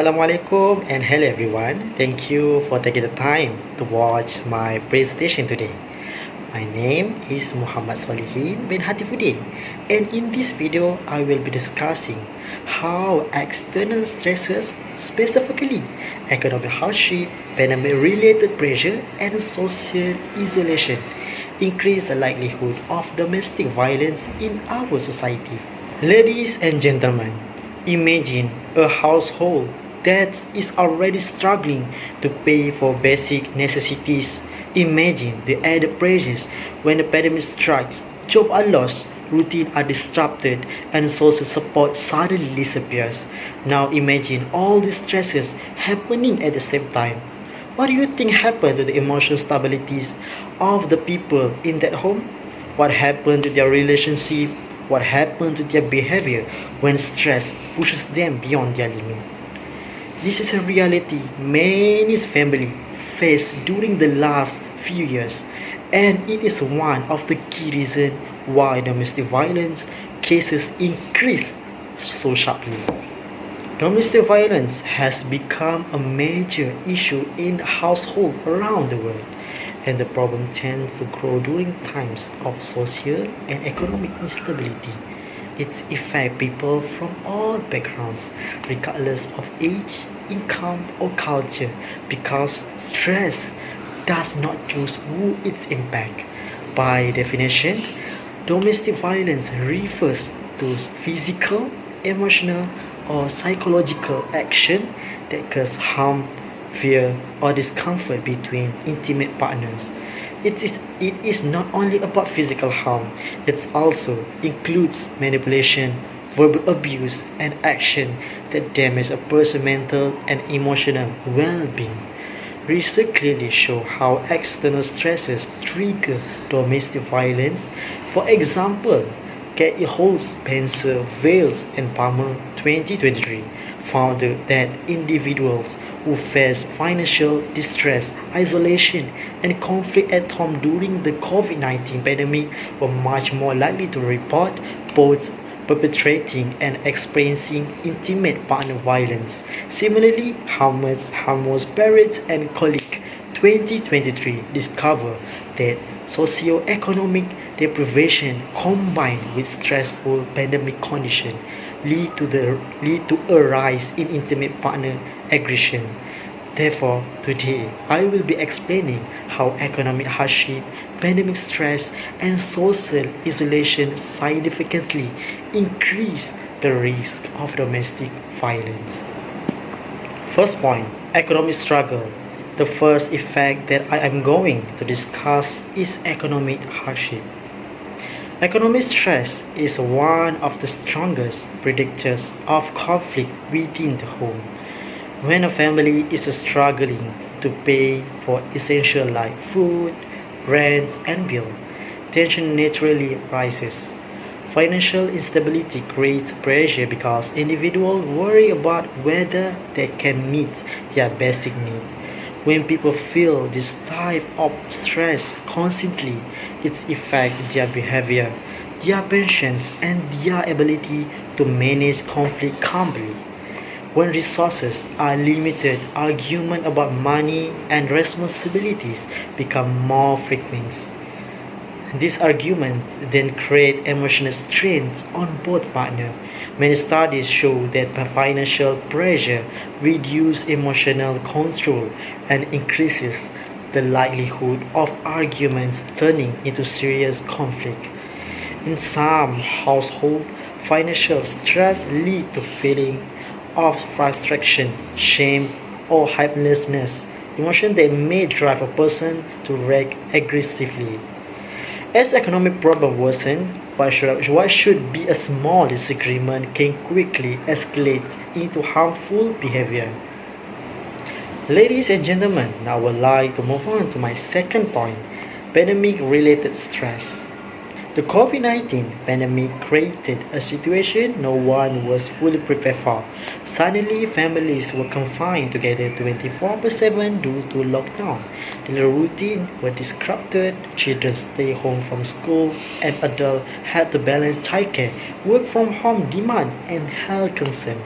Assalamualaikum and hello everyone. Thank you for taking the time to watch my presentation today. My name is Muhammad Solihin bin Hatifuddin, and in this video I will be discussing how external stresses, specifically economic hardship, pandemic related pressure and social isolation, increase the likelihood of domestic violence in our society. Ladies and gentlemen, imagine a household that is already struggling to pay for basic necessities. Imagine the added pressures when the pandemic strikes, jobs are lost, routines are disrupted, and social support suddenly disappears. Now imagine all these stresses happening at the same time. What do you think happened to the emotional stabilities of the people in that home? What happened to their relationship? What happened to their behavior when stress pushes them beyond their limit? This is a reality many families faced during the last few years, and it is one of the key reasons why domestic violence cases increase so sharply. Domestic violence has become a major issue in households around the world, and the problem tends to grow during times of social and economic instability. It affects people from all backgrounds, regardless of age, income, or culture, because stress does not choose who it impacts. By definition, domestic violence refers to physical, emotional, or psychological action that cause harm, fear, or discomfort between intimate partners. It is not only about physical harm, it also includes manipulation, verbal abuse, and action that damage a person's mental and emotional well-being. Research clearly show how external stresses trigger domestic violence. For example, Holz, Spencer, Wales, and Palmer 2023 found that individuals who face financial distress, isolation, and conflict at home during the COVID-19 pandemic were much more likely to report both perpetrating and experiencing intimate partner violence. Similarly, Harmos Barrett and colleague 2023 discovered that socioeconomic deprivation combined with stressful pandemic conditions lead to a rise in intimate partner aggression. Therefore, today I will be explaining how economic hardship, pandemic stress, and social isolation significantly increase the risk of domestic violence. First point, economic struggle. The first effect that I am going to discuss is economic hardship. Economic stress is one of the strongest predictors of conflict within the home. When a family is struggling to pay for essentials like food, rent, and bill, tension naturally rises. Financial instability creates pressure because individuals worry about whether they can meet their basic needs. When people feel this type of stress constantly, it affects their behavior, their patience, and their ability to manage conflict calmly. When resources are limited, arguments about money and responsibilities become more frequent. These arguments then create emotional strains on both partners. Many studies show that financial pressure reduces emotional control and increases the likelihood of arguments turning into serious conflict. In some households, financial stress leads to feeling of frustration, shame, or helplessness, emotion that may drive a person to react aggressively. As economic problems worsen, what should be a small disagreement can quickly escalate into harmful behavior. Ladies and gentlemen, now I would like to move on to my second point, pandemic-related stress. The COVID-19 pandemic created a situation no one was fully prepared for. Suddenly, families were confined together 24/7 due to lockdown. Daily routine were disrupted, children stayed home from school, and adults had to balance childcare, work from home demand, and health concerns.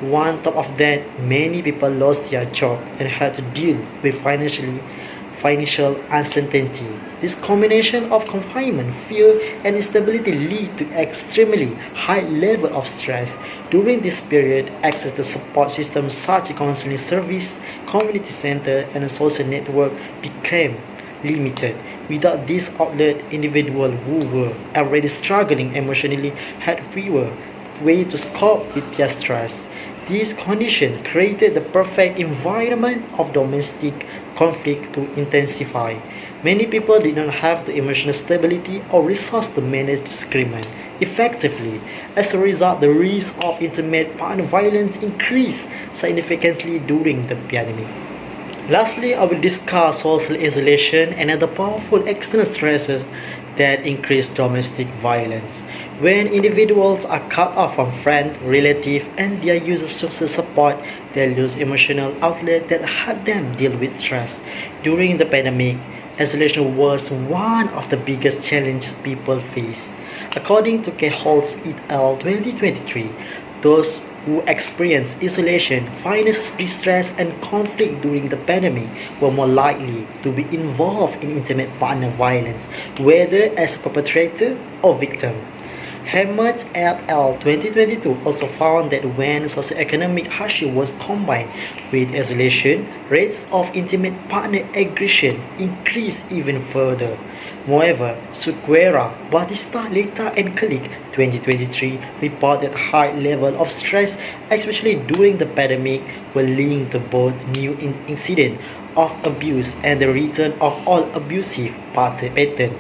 On top of that, many people lost their job and had to deal with financial uncertainty. This combination of confinement, fear, and instability lead to extremely high level of stress. During this period, access to support systems such as counseling service, community center, and a social network became limited. Without this outlet, individuals who were already struggling emotionally had fewer ways to cope with their stress. These conditions created the perfect environment of domestic conflict to intensify. Many people did not have the emotional stability or resource to manage disagreement effectively. As a result, the risk of intimate partner violence increased significantly during the pandemic. Lastly, I will discuss social isolation and other powerful external stresses that increase domestic violence. When individuals are cut off from friends, relatives, and their usual social support, they lose emotional outlet that help them deal with stress. During the pandemic, isolation was one of the biggest challenges people face. According to Keholz et al. 2023, those who experienced isolation, financial distress, and conflict during the pandemic were more likely to be involved in intimate partner violence, whether as perpetrator or victim. Hammett et al. 2022 also found that when socioeconomic hardship was combined with isolation, rates of intimate partner aggression increased even further. Moreover, Suquera, Batista, Leta, and colleague 2023 reported high level of stress, especially during the pandemic, were linked to both new incidents of abuse and the return of all abusive patterns.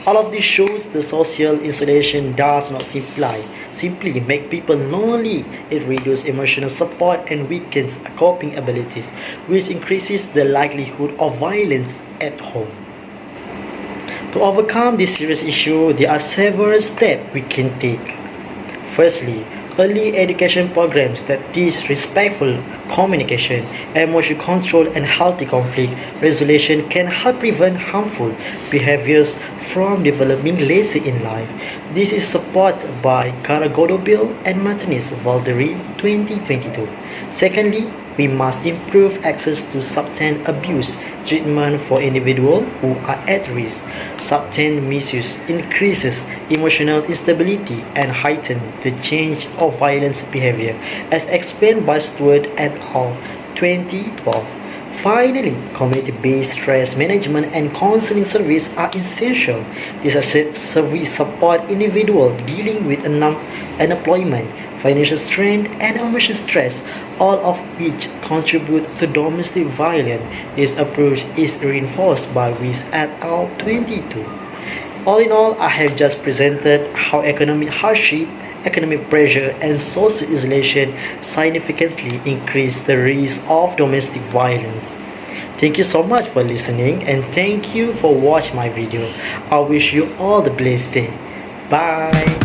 All of this shows the social isolation does not simply make people lonely. It reduces emotional support and weakens coping abilities, which increases the likelihood of violence at home. To overcome this serious issue, there are several steps we can take. Firstly, early education programs that teach respectful communication, emotional control, and healthy conflict resolution can help prevent harmful behaviors from developing later in life. This is supported by Karagodobil and Martinez Valderi 2022. Secondly, we must improve access to substance abuse treatment for individuals who are at risk. Substance misuse increases emotional instability and heightens the change of violence behavior, as explained by Stewart et al. 2012. Finally, community-based stress management and counseling services are essential. These services support individuals dealing with unemployment, financial strain, and emotional stress, all of which contribute to domestic violence. This approach is reinforced by Weiss et al. 22. All in all, I have just presented how economic hardship, economic pressure, and social isolation significantly increase the risk of domestic violence. Thank you so much for listening, and thank you for watching my video. I wish you all the blessed day. Bye.